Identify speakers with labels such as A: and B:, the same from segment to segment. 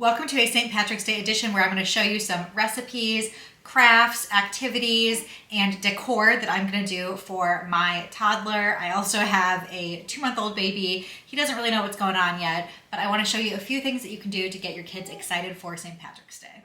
A: Welcome to a St. Patrick's Day edition where I'm going to show you some recipes, crafts, activities, and decor that I'm going to do for my toddler. I also have a 2-month-old baby. He doesn't really know what's going on yet, but I want to show you a few things that you can do to get your kids excited for St. Patrick's Day.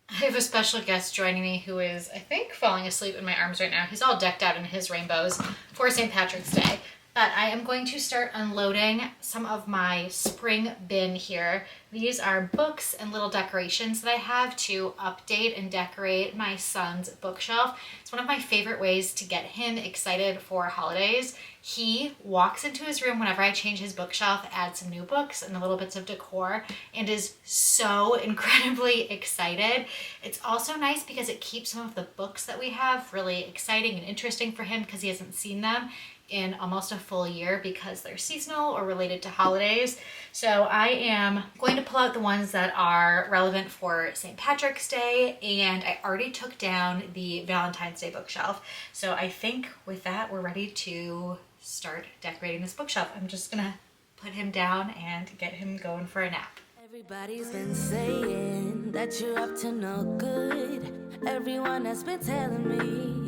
B: I have a special guest joining me who is, I think, falling asleep in my arms right now. He's all decked out in his rainbows for St. Patrick's Day. But I am going to start unloading some of my spring bin here. These are books and little decorations that I have to update and decorate my son's bookshelf. It's one of my favorite ways to get him excited for holidays. He walks into his room whenever I change his bookshelf, add some new books and little bits of decor, and is so incredibly excited. It's also nice because it keeps some of the books that we have really exciting and interesting for him because he hasn't seen them in almost a full year because they're seasonal or related to holidays. So I am going to pull out the ones that are relevant for St. Patrick's Day, and I already took down the Valentine's Day bookshelf. So I think with that, we're ready to start decorating this bookshelf. I'm just gonna put him down and get him going for a nap.
C: Everybody's been saying that you're up to no good. Everyone has been telling me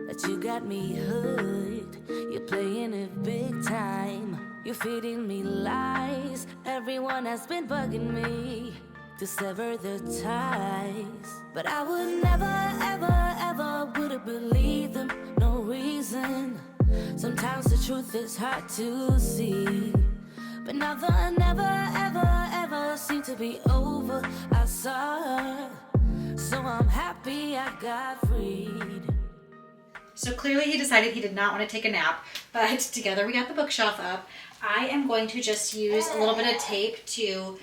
C: that you got me hooked. You're playing it big time. You're feeding me lies. Everyone has been bugging me to sever the ties. But I would never, ever, ever would have believed them. No reason. Sometimes the truth is hard to see. But now the never, ever, ever seemed to be over. I saw her. So I'm happy I got freed.
A: So clearly he decided he did not want to take a nap, but together we got the bookshelf up. I am going to just use a little bit of tape to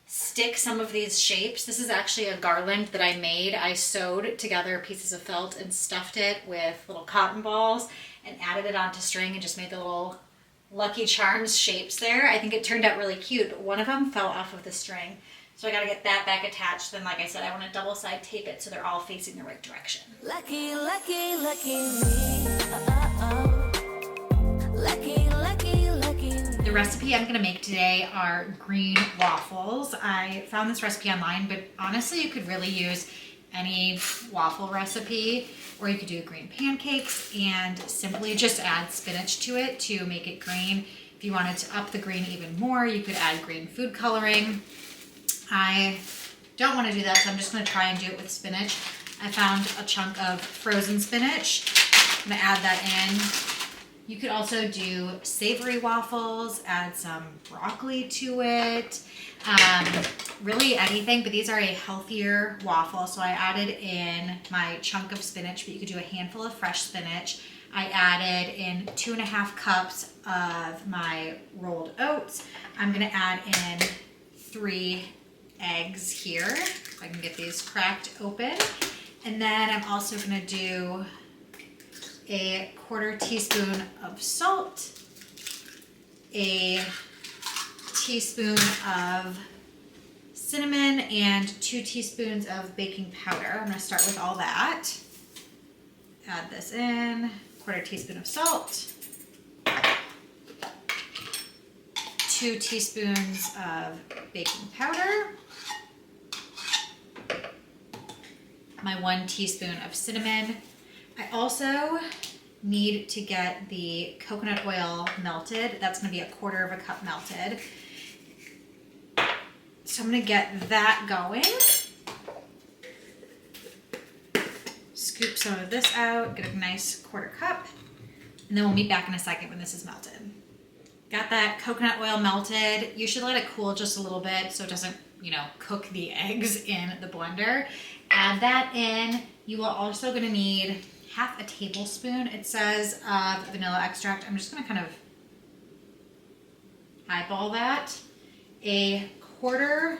A: stick some of these shapes. This is actually a garland that I made. I sewed together pieces of felt and stuffed it with little cotton balls and added it onto string and just made the little Lucky Charms shapes there. I think it turned out really cute, but one of them fell off of the string. So I gotta get that back attached. Then, like I said, I want to double side tape it so they're all facing the right direction.
C: Lucky, lucky, lucky me. Lucky, lucky, lucky me.
A: The recipe I'm gonna make today are green waffles. I found this recipe online, but honestly, you could really use any waffle recipe, or you could do green pancakes and simply just add spinach to it to make it green. If you wanted to up the green even more, you could add green food coloring. I don't want to do that, so I'm just going to try and do it with spinach. I found a chunk of frozen spinach. I'm going to add that in. You could also do savory waffles, add some broccoli to it, really anything, but these are a healthier waffle. So I added in my chunk of spinach, but you could do a handful of fresh spinach. I added in 2.5 cups of my rolled oats. I'm going to add in 3 eggs here, if I can get these cracked open. And then I'm also going to do a 1/4 teaspoon of salt, a teaspoon of cinnamon, and 2 teaspoons of baking powder. I'm going to start with all that. Add this in, 1/4 teaspoon of salt, 2 teaspoons of baking powder, my 1 teaspoon of cinnamon. I also need to get the coconut oil melted. That's going to be a 1/4 cup melted. So I'm going to get that going. Scoop some of this out, get a nice 1/4 cup, and then we'll meet back in a second when this is melted. Got that coconut oil melted. You should let it cool just a little bit so it doesn't, cook the eggs in the blender. Add that in. You are also going to need 1/2 tablespoon, it says, of vanilla extract. I'm just going to kind of eyeball that. A 1/4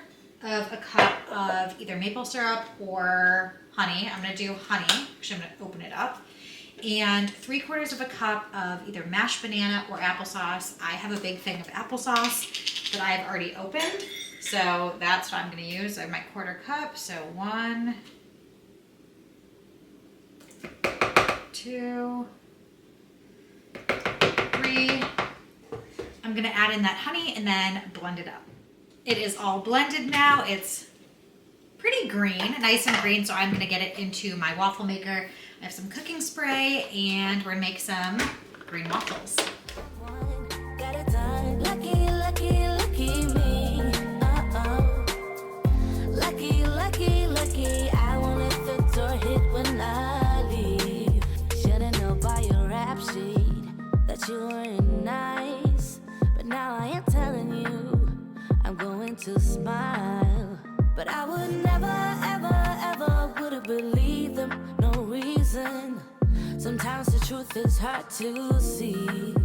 A: cup of either maple syrup or honey. I'm going to do honey, because I'm going to open it up. And 3/4 cup of either mashed banana or applesauce. I have a big thing of applesauce that I've already opened, so that's what I'm going to use. I have my 1/4 cup, so 1, 2, 3. I'm going to add in that honey and then blend it up. It is all blended now. It's pretty green, nice and green, so I'm gonna get it into my waffle maker. I have some cooking spray and we're gonna make some green waffles.
C: Got it done. Lucky, lucky, lucky me. Lucky, lucky, lucky. I won't let the door hit when I leave. Should've known by your rap sheet that you weren't nice, but now I am telling you I'm going to smile. But I would never, ever, ever would have believed them. No reason. Sometimes the truth is hard to see.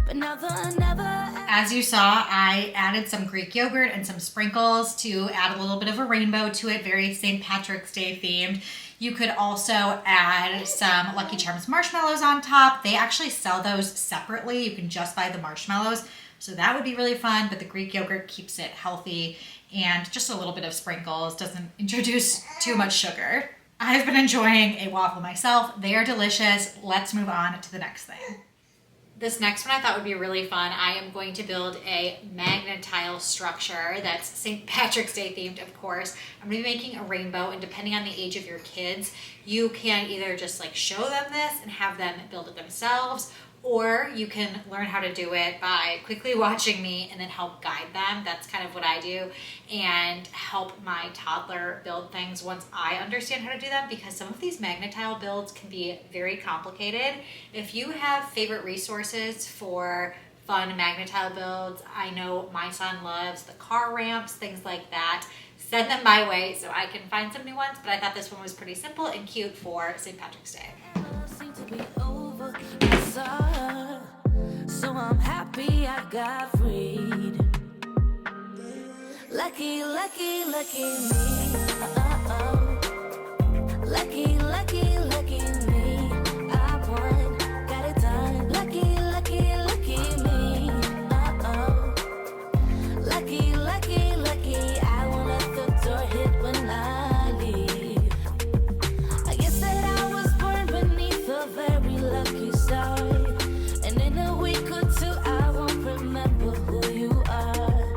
C: But never, never.
A: As you saw, I added some Greek yogurt and some sprinkles to add a little bit of a rainbow to it, very St. Patrick's Day themed. You could also add some Lucky Charms marshmallows on top. They actually sell those separately. You can just buy the marshmallows. So that would be really fun, but the Greek yogurt keeps it healthy, and just a little bit of sprinkles doesn't introduce too much sugar. I've been enjoying a waffle myself. They are delicious. Let's move on to the next thing.
B: This next one I thought would be really fun. I am going to build a magnet tile structure that's St. Patrick's Day themed, of course. I'm going to be making a rainbow, and depending on the age of your kids, you can either just like show them this and have them build it themselves, or you can learn how to do it by quickly watching me and then help guide them. That's kind of what I do, and help my toddler build things once I understand how to do them, because some of these magnet tile builds can be very complicated. If you have favorite resources for fun magnet tile builds, I know my son loves the car ramps, things like that. Send them my way so I can find some new ones, but I thought this one was pretty simple and cute for St. Patrick's Day.
C: Seem to be over, so I'm happy I got freed. Lucky, lucky, lucky me. Lucky, lucky, lucky me. I won, got it done. Lucky, lucky, lucky me. Lucky, lucky, lucky. I won't let the door hit when I leave. I guess that I was born beneath a very lucky star, and in a week or two I won't remember who you are.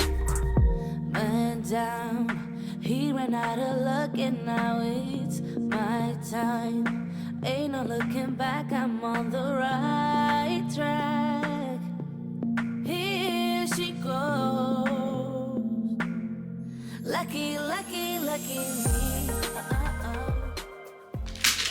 C: Man down, he ran out of luck and now it's my time. Ain't no looking back, I'm on the right track. Here she goes. Lucky, lucky, lucky me.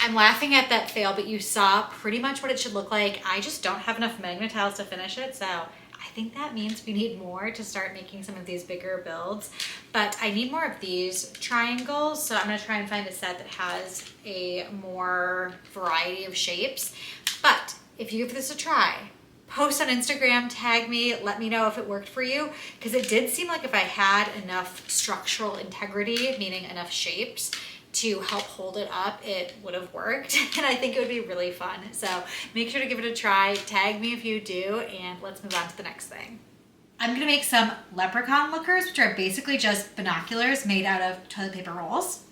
B: I'm laughing at that fail, but you saw pretty much what it should look like. I just don't have enough magnet tiles to finish it, so I think that means we need more to start making some of these bigger builds. But I need more of these triangles, so I'm gonna try and find a set that has a more variety of shapes. But if you give this a try, post on Instagram, tag me, let me know if it worked for you, because it did seem like if I had enough structural integrity, meaning enough shapes, to help hold it up, it would have worked, and I think it would be really fun. So make sure to give it a try, tag me if you do, and let's move on to the next thing.
A: I'm gonna make some Leprechaun lookers, which are basically just binoculars made out of toilet paper rolls,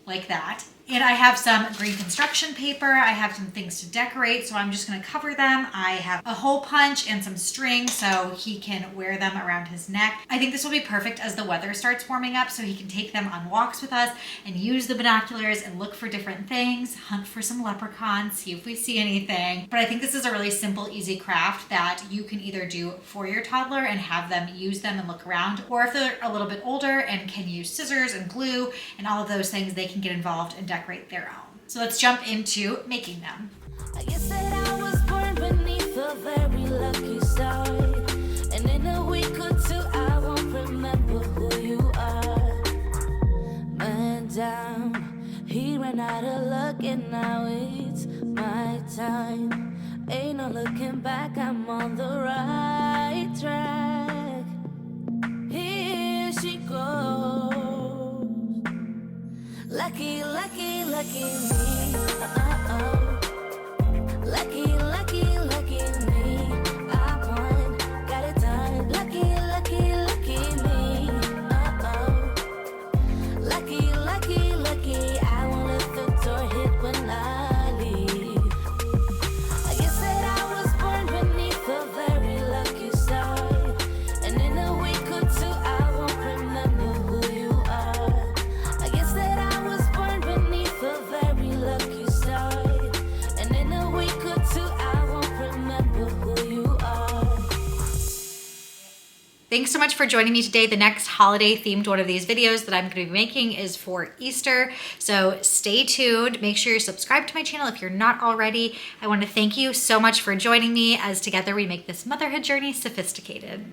A: like that. And I have some green construction paper. I have some things to decorate, so I'm just gonna cover them. I have a hole punch and some string so he can wear them around his neck. I think this will be perfect as the weather starts warming up, so he can take them on walks with us and use the binoculars and look for different things, hunt for some leprechauns, see if we see anything. But I think this is a really simple, easy craft that you can either do for your toddler and have them use them and look around, or if they're a little bit older and can use scissors and glue and all of those things, they can get involved and decorate their own. So let's jump into making them.
C: I guess that I was born beneath a very lucky star, and in a week or two I won't remember who you are. Man down, he ran out of luck and now it's my time. Ain't no looking back, I'm on the right track. Here she goes. Lucky, lucky, lucky me. Lucky, lucky, lucky me. I won, got it done. Lucky, lucky, lucky me. Lucky, lucky, lucky. I won't let the door hit when I leave. I guess that I was born beneath a very lucky star, and in a week or two I won't remember who you are. I guess that
A: Thanks so much for joining me today. The next holiday themed one of these videos that I'm going to be making is for Easter. So stay tuned. Make sure you're subscribed to my channel if you're not already. I want to thank you so much for joining me as together we make this motherhood journey sophisticated.